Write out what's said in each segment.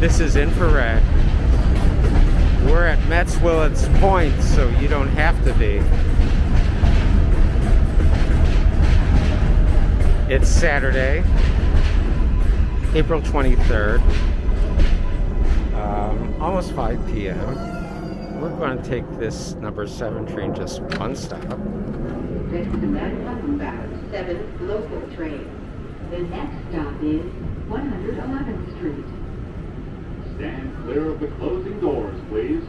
This is infrared. We're at Metz Willets Point, so you don't have to be. It's Saturday, April 23rd, almost 5 p.m. We're going to take this number 7 train just one stop. This is the Manhattan bound 7 local train. The next stop is 111th Street. Stand clear of the closing doors, please.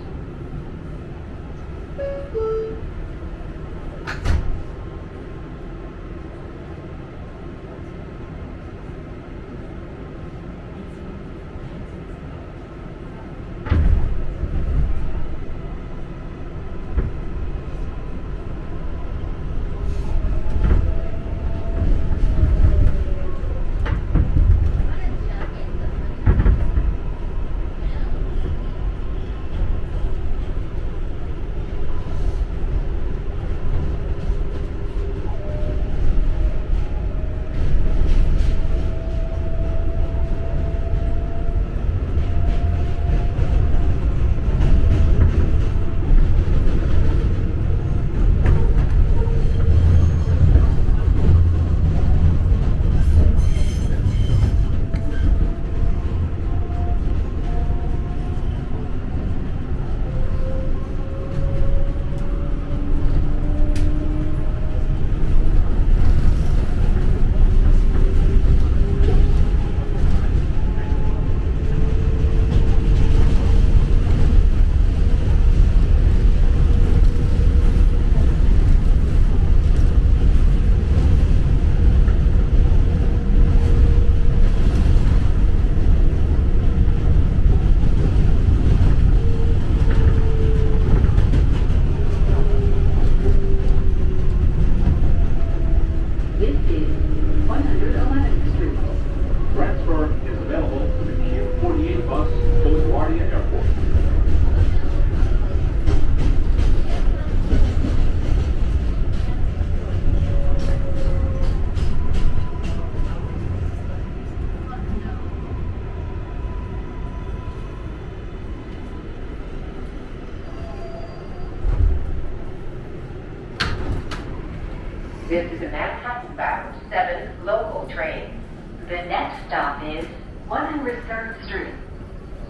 This is a Manhattan-bound 7 local train. The next stop is 103rd Street.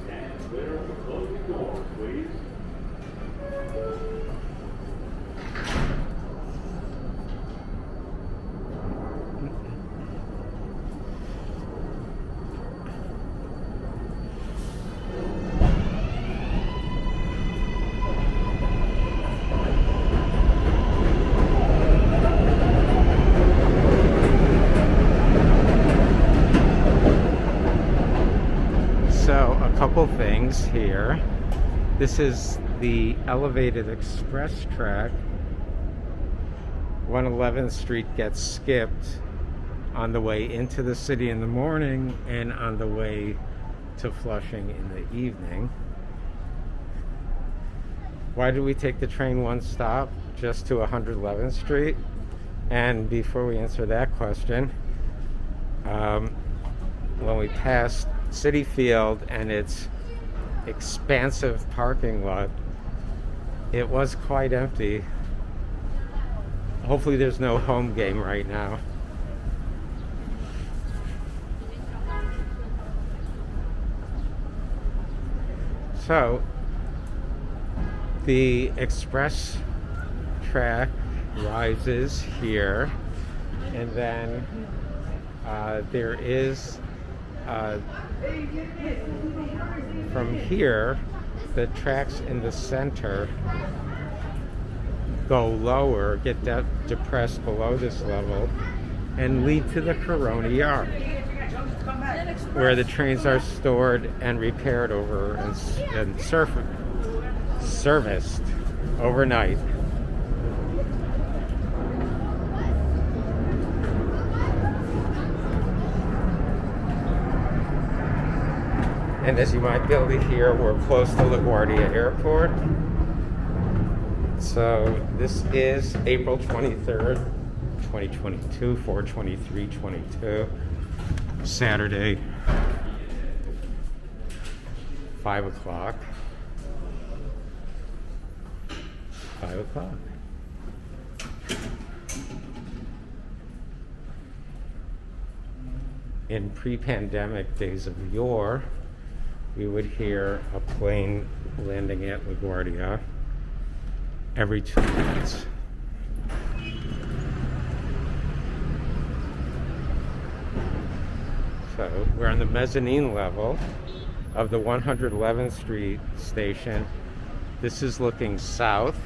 Stand clear of the closing doors, please. Couple things here. This is the elevated express track. 111th Street gets skipped on the way into the city in the morning and on the way to Flushing in the evening. Why did we take the train one stop just to 111th Street? And before we answer that question, when we passed Citi Field and its expansive parking lot, it was quite empty. Hopefully there's no home game right now. So the express track rises here, and then there is from here, the tracks in the center go lower, get depressed below this level, and lead to the Corona Yard, where the trains are stored and repaired over and serviced overnight. And as you might be able to hear, we're close to LaGuardia Airport. So this is April 23rd, 2022, 4/23/22, Saturday. 5 o'clock. 5 o'clock. In pre-pandemic days of yore, we would hear a plane landing at LaGuardia every 2 minutes. So we're on the mezzanine level of the 111th Street station. This is looking south,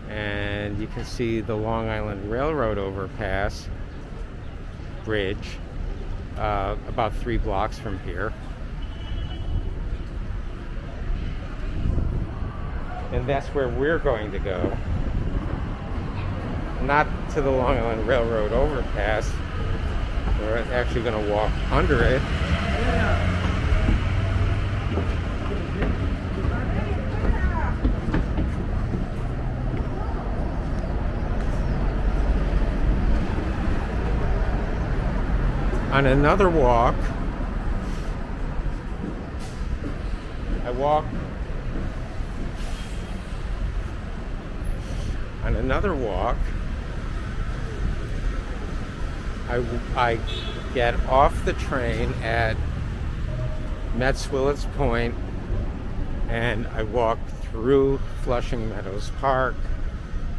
and you can see the Long Island Railroad overpass bridge about 3 blocks from here. And that's where we're going to go. Not to the Long Island Railroad overpass. We're actually going to walk under it. On another walk, I get off the train at Metz Willets Point, and I walk through Flushing Meadows Park,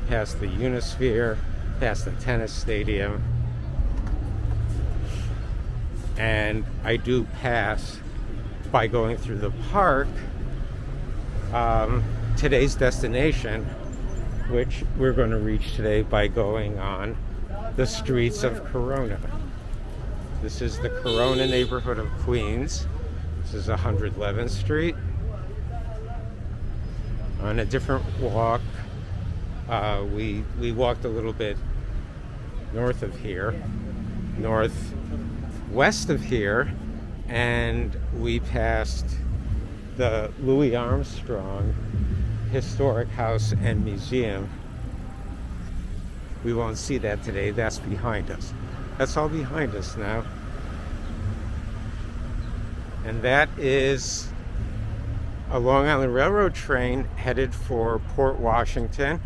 past the Unisphere, past the tennis stadium, and I do pass, by going through the park, today's destination, which we're going to reach today by going on the streets of Corona. This is the Corona neighborhood of Queens. This is 111th Street. On a different walk, we walked a little bit north of here, northwest of here, and we passed the Louis Armstrong Historic House and Museum. We won't see that today. That's behind us. That's all behind us now. And that is a Long Island Railroad train headed for Port Washington.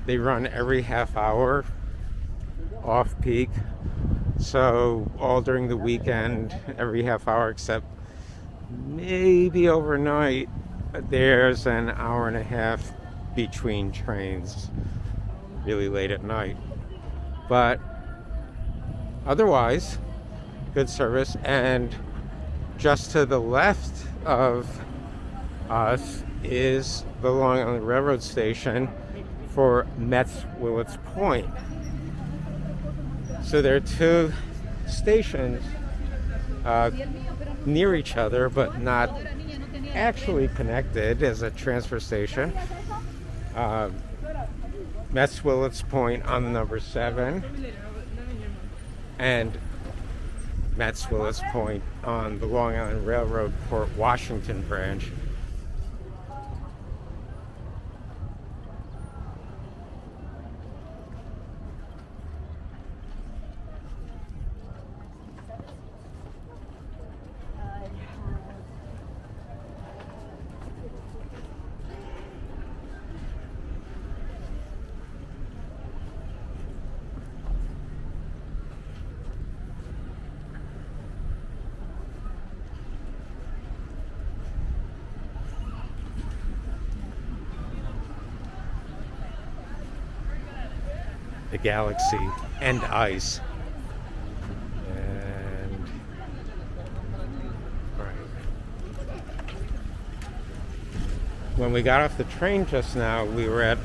They run every half hour off peak. So all during the weekend, every half hour, except maybe overnight, there's an hour and a half between trains, really late at night. But otherwise, good service. And just to the left of us is the Long Island Railroad station for Metz Willets Point. So there are two stations near each other, but not actually connected as a transfer station. Metz Willets Point on the number 7, and Metz Willets Point on the Long Island Railroad Port Washington branch. The galaxy and ice. And right. When we got off the train just now, we were at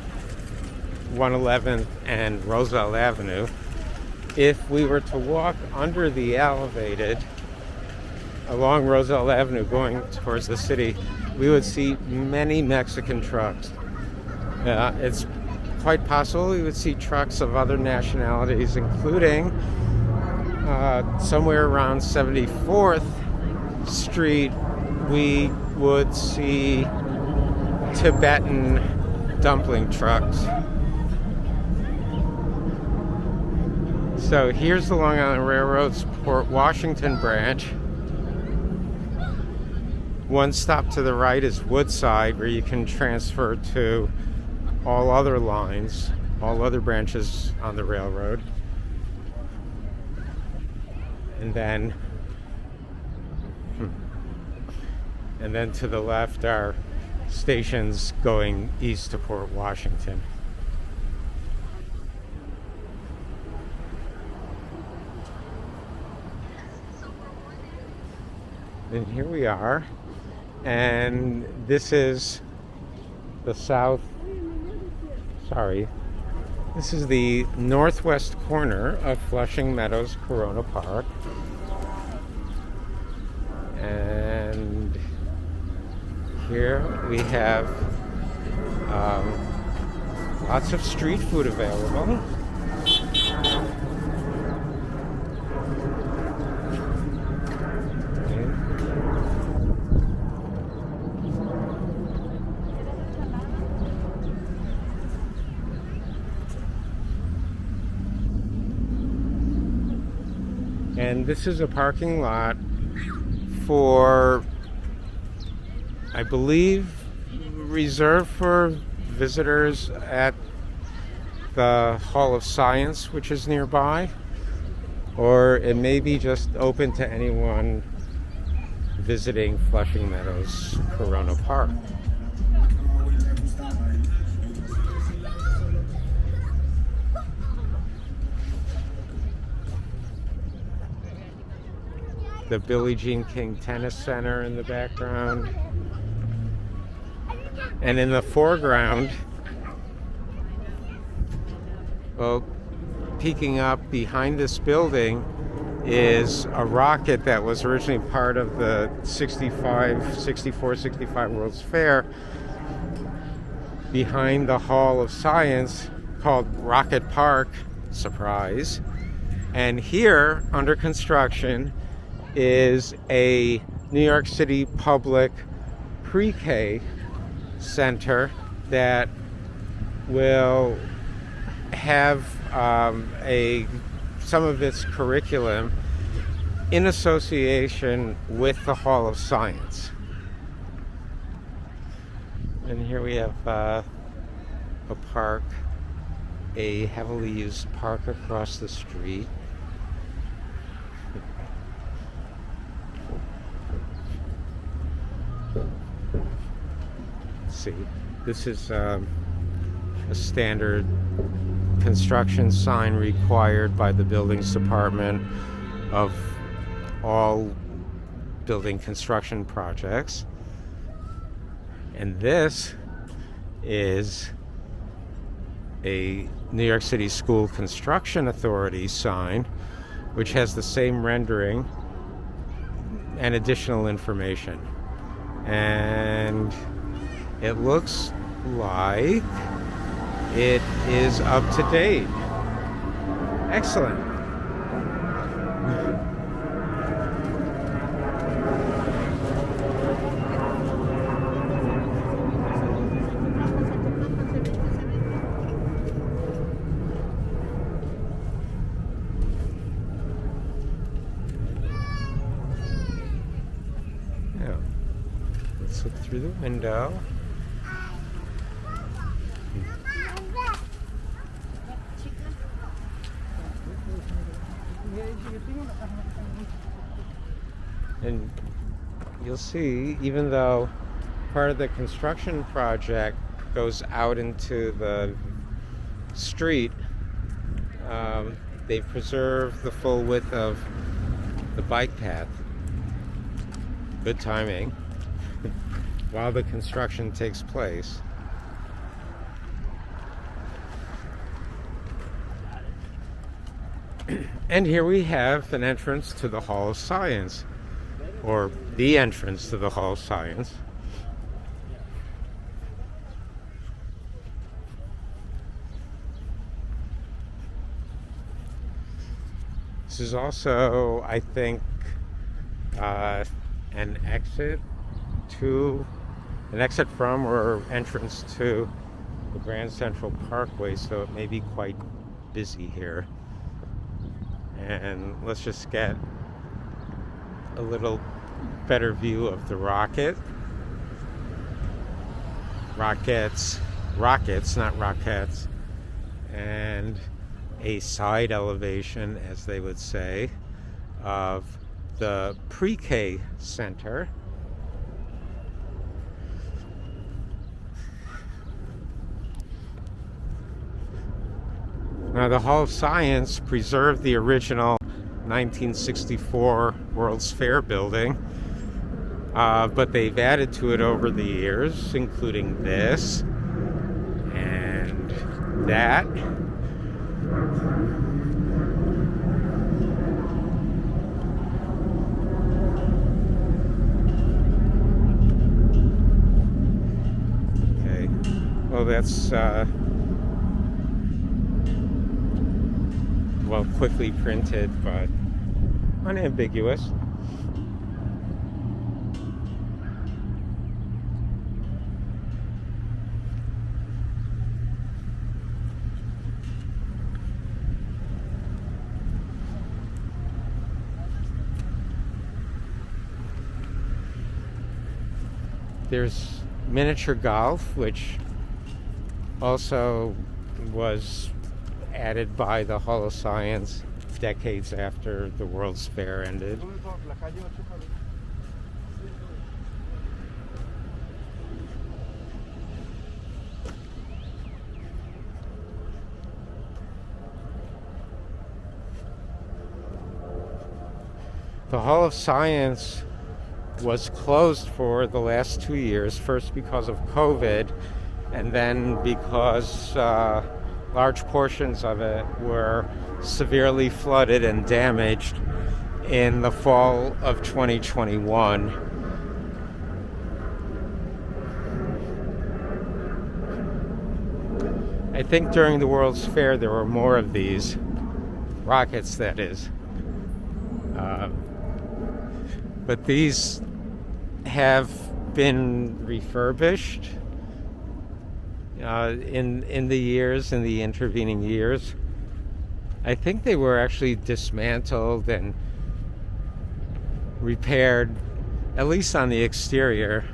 111th and Roosevelt Avenue. If we were to walk under the elevated along Roosevelt Avenue going towards the city, we would see many Mexican trucks. It's quite possible we would see trucks of other nationalities, including somewhere around 74th Street, we would see Tibetan dumpling trucks. So here's the Long Island Railroad's Port Washington branch. One stop to the right is Woodside, where you can transfer to all other lines, all other branches on the railroad. And then to the left are stations going east to Port Washington. And here we are, and this is the this is the northwest corner of Flushing Meadows Corona Park. And here we have lots of street food available. And this is a parking lot for, I believe, reserved for visitors at the Hall of Science, which is nearby, or it may be just open to anyone visiting Flushing Meadows Corona Park. The Billie Jean King Tennis Center in the background. And in the foreground, well, peeking up behind this building is a rocket that was originally part of the 64-65 World's Fair behind the Hall of Science, called Rocket Park. Surprise. And here, under construction, is a New York City public pre-K center that will have some of its curriculum in association with the Hall of Science. And here we have a park, a heavily used park across the street. See, this is a standard construction sign required by the buildings department of all building construction projects. And this is a New York City School Construction Authority sign, which has the same rendering and additional information. And it looks like it is up to date. Excellent. Now, let's look through the window. And you'll see, even though part of the construction project goes out into the street, they've preserved the full width of the bike path. Good timing. While the construction takes place. And here we have an entrance to the Hall of Science, or the entrance to the Hall of Science. This is also, I think, an exit from or entrance to the Grand Central Parkway, so it may be quite busy here. And let's just get a little better view of the rockets, not rockets, and a side elevation, as they would say, of the pre-K center. Now, the Hall of Science preserved the original 1964 World's Fair building, but they've added to it over the years, including this and that. Okay, well, that's well, quickly printed, but unambiguous. There's miniature golf, which also was added by the Hall of Science decades after the World's Fair ended. The Hall of Science was closed for the last 2 years, first because of COVID, and then because large portions of it were severely flooded and damaged in the fall of 2021. I think during the World's Fair there were more of these rockets, that is. But these have been refurbished in the intervening years. I think they were actually dismantled and repaired, at least on the exterior.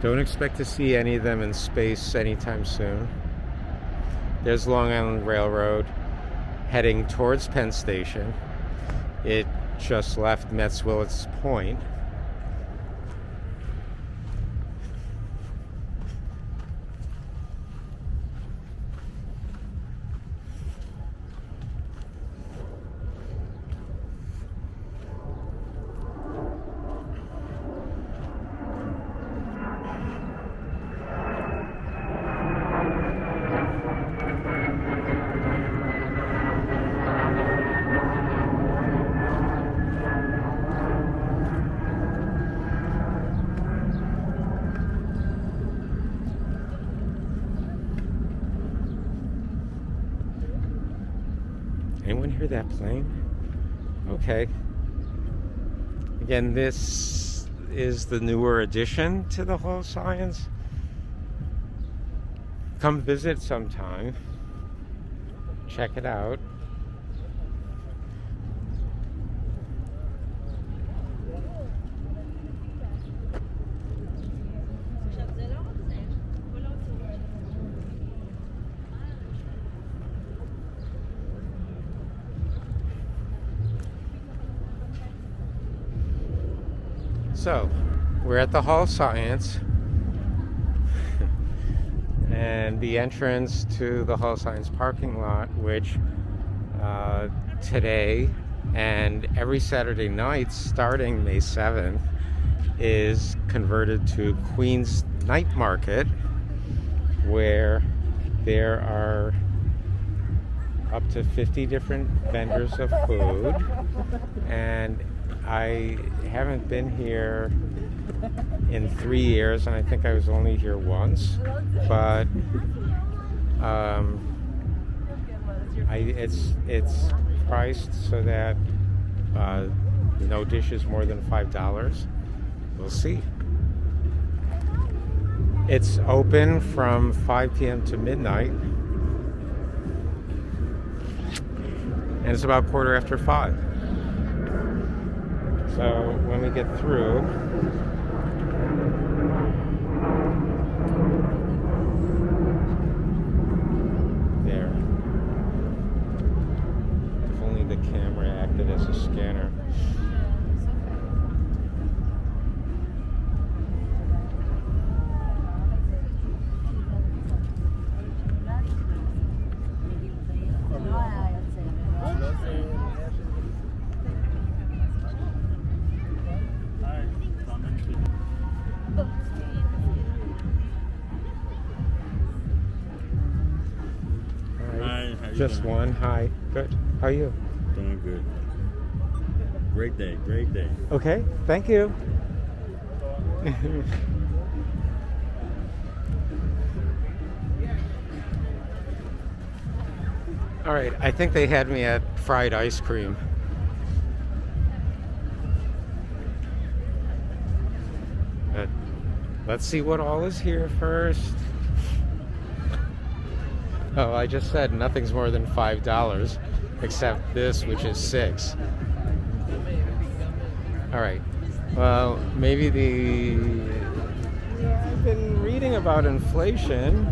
Don't expect to see any of them in space anytime soon. There's Long Island Railroad heading towards Penn Station. It just left Metz-Willets Point. Anyone hear that plane? Okay. Again, this is the newer addition to the Hall of Science. Come visit sometime. Check it out. So, we're at the Hall of Science, and the entrance to the Hall of Science parking lot, which today and every Saturday night starting May 7th is converted to Queen's Night Market, where there are up to 50 different vendors of food, and I haven't been here in 3 years, and I think I was only here once, but it's priced so that no dish is more than $5. We'll see. It's open from 5 p.m. to midnight, and it's about 5:15. So when we get through, there. If only the camera acted as a scanner. Hi, how you Just doing? one. Hi. Good. How are you? Doing good. Great day, great day. Okay. Thank you. All right. I think they had me at fried ice cream. But let's see what all is here first. Oh, I just said nothing's more than $5, except this, which is $6. All right. Well, maybe I've been reading about inflation.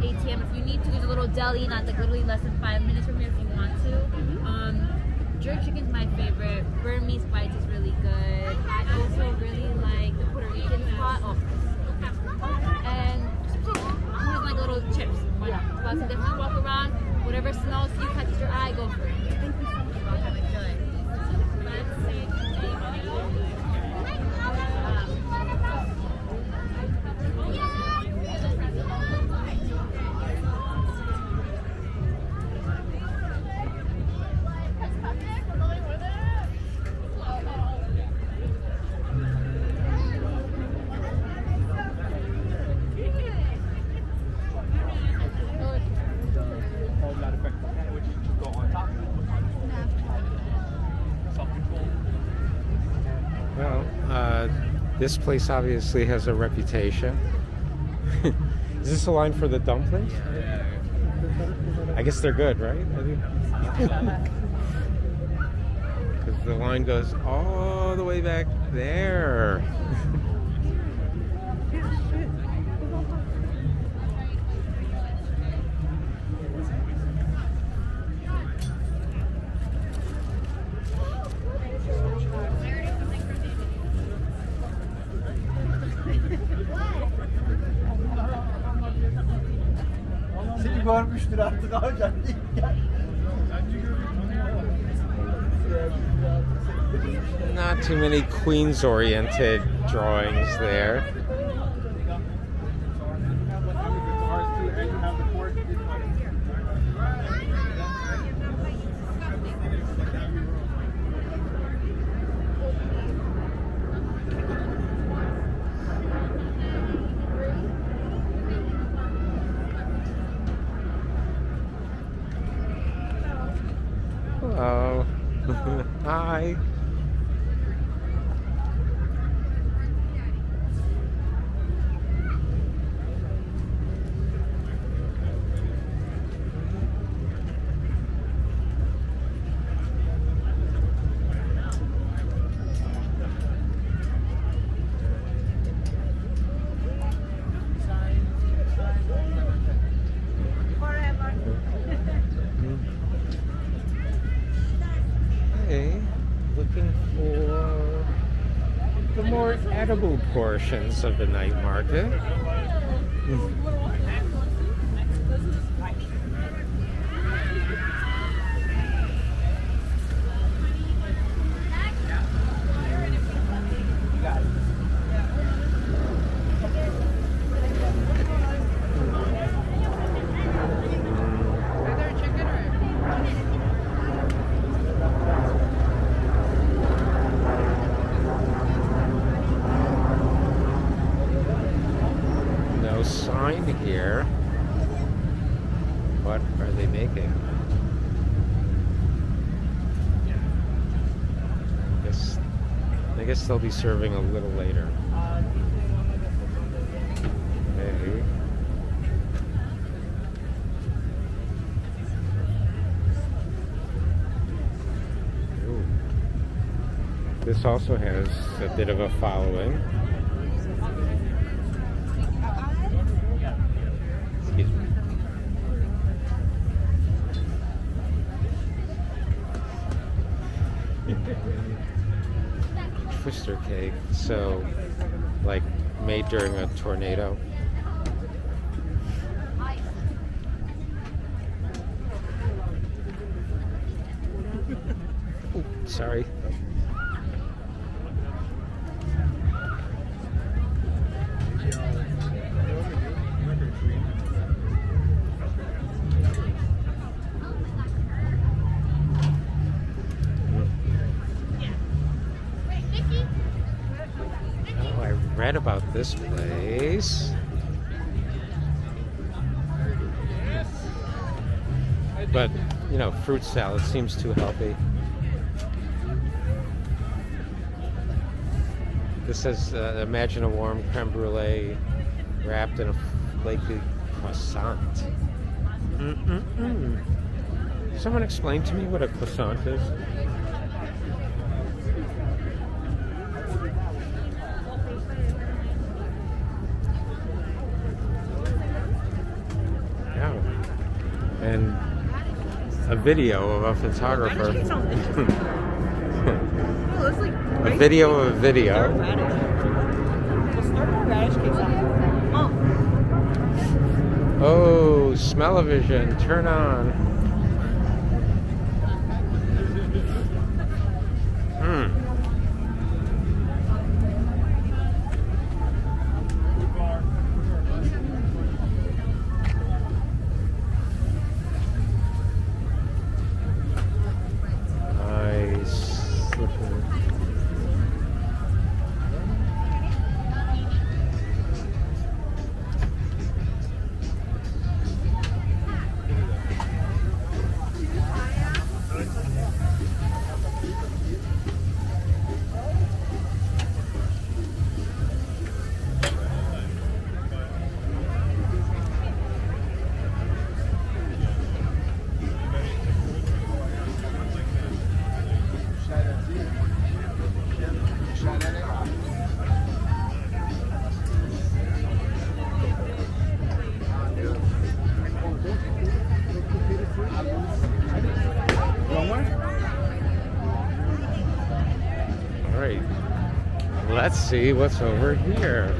ATM if you need to. There's a little deli, not like literally less than 5 minutes from here if you want to. Jerk chicken's my favorite. Burmese bites is really good. I also really like the Puerto Rican spot. Oh. And here's like little chips. Plus, if you walk around, whatever smells you catches your eye, go for it. Thank you so much. Have a good. Let's see. Well, this place obviously has a reputation. Is this a line for the dumplings? I guess they're good, right? Because the line goes all the way back there. Seni görmüştür artık hocam. Not too many Queens-oriented drawings there. Hello. Hi. Hey, looking for the more edible portions of the night market. I guess they'll be serving a little later. Okay. Ooh. This also has a bit of a following. Excuse me. Twister cake, so like made during a tornado. Ooh, sorry. Oh, I read about this place. But, you know, fruit salad seems too healthy. This says, imagine a warm creme brulee wrapped in a flaky croissant. Someone explain to me what a croissant is? Oh. And a video of a photographer. A video of a video. Oh, smell-o-vision, turn on. Alright, let's see what's over here.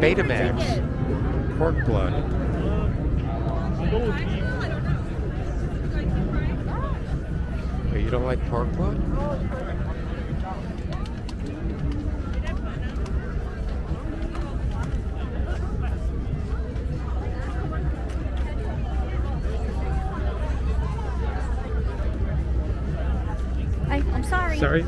Betamax, pork blood. Oh, you don't like pork blood? I'm sorry. Sorry?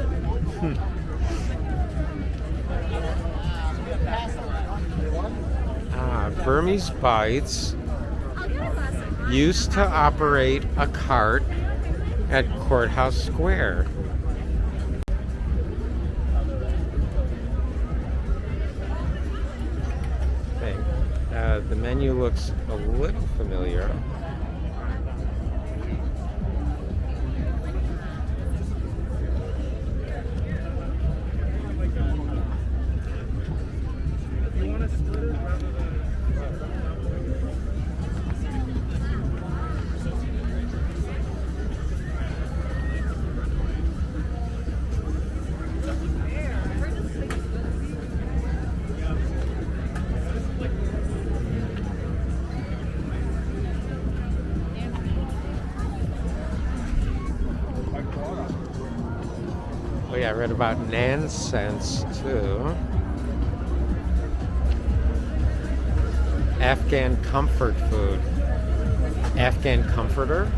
Burmese Bites used to operate a cart at Courthouse Square. The menu looks a little familiar. Oh yeah, I read about nonsense too. Afghan comfort food. Afghan comforter?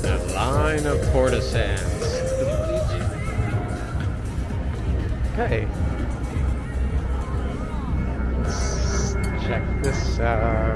A line of portisans. Okay. Check this out.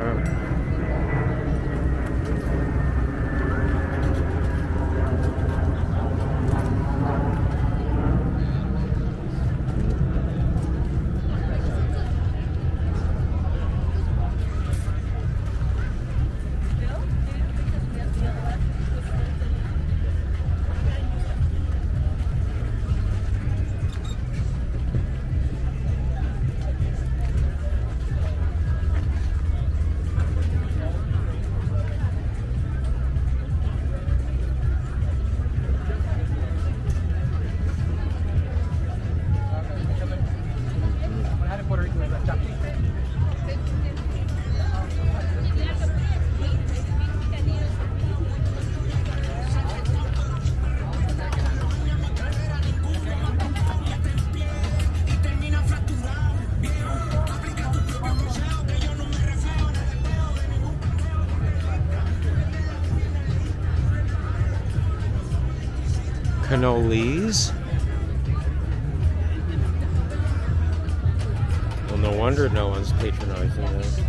Cannolis. Well, no wonder no one's patronizing this.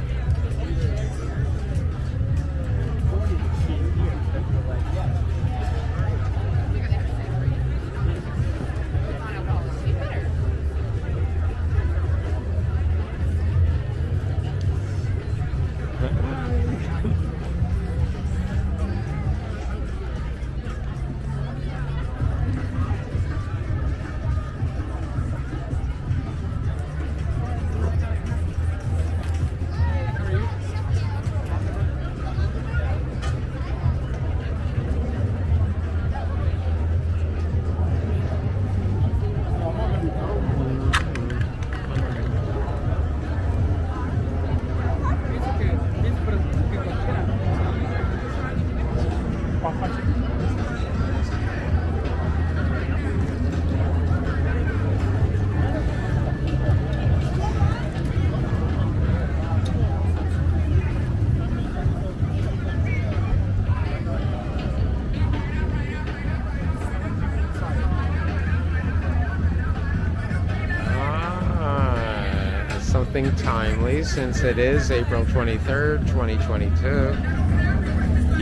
Something timely since it is April 23rd, 2022.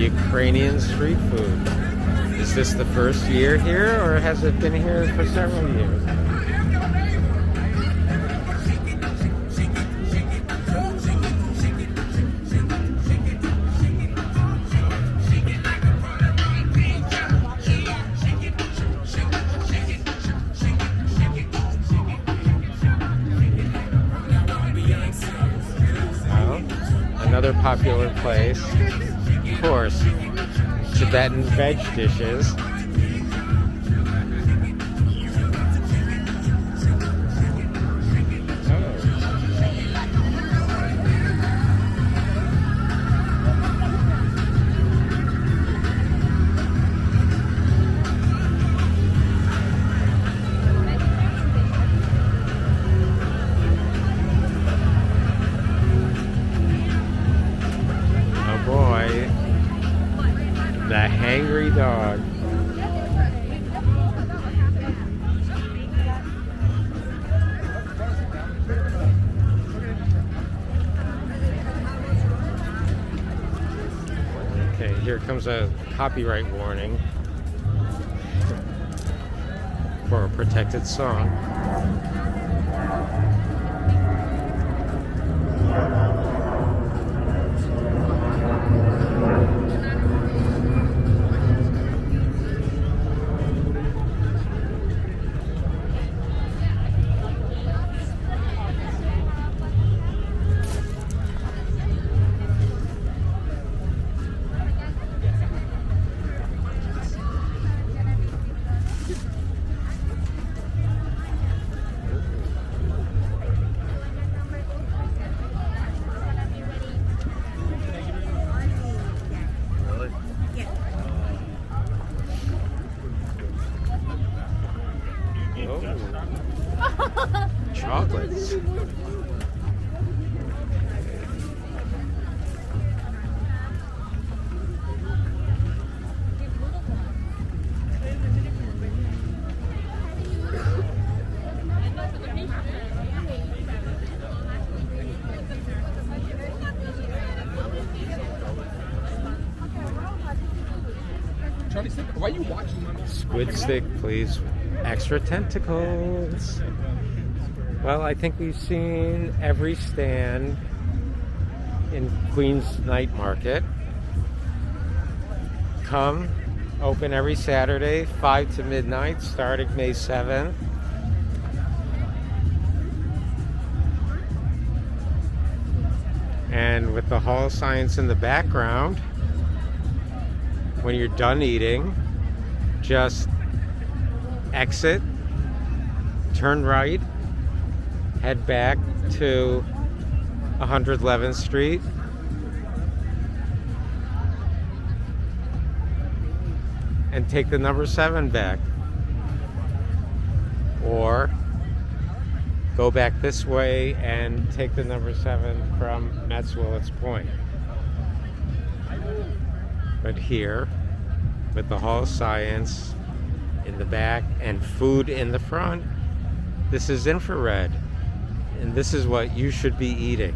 Ukrainian street food. Is this the first year here or has it been here for several years? Another popular place, of course, Tibetan veg dishes. The hangry dog. Okay, here comes a copyright warning. for a protected song. Oh. Chocolates. Why are you watching me? Squid stick, please. Extra tentacles. Well, I think we've seen every stand in Queens Night Market. Come, open every Saturday, 5 to midnight, starting May 7th. And with the Hall of Science in the background, when you're done eating, just exit, turn right, head back to 111th Street. And take the number 7 back. Or go back this way and take the number 7 from Metz Willets Point. But here, with the Hall of Science in the back and food in the front, this is infrared. And this is what you should be eating.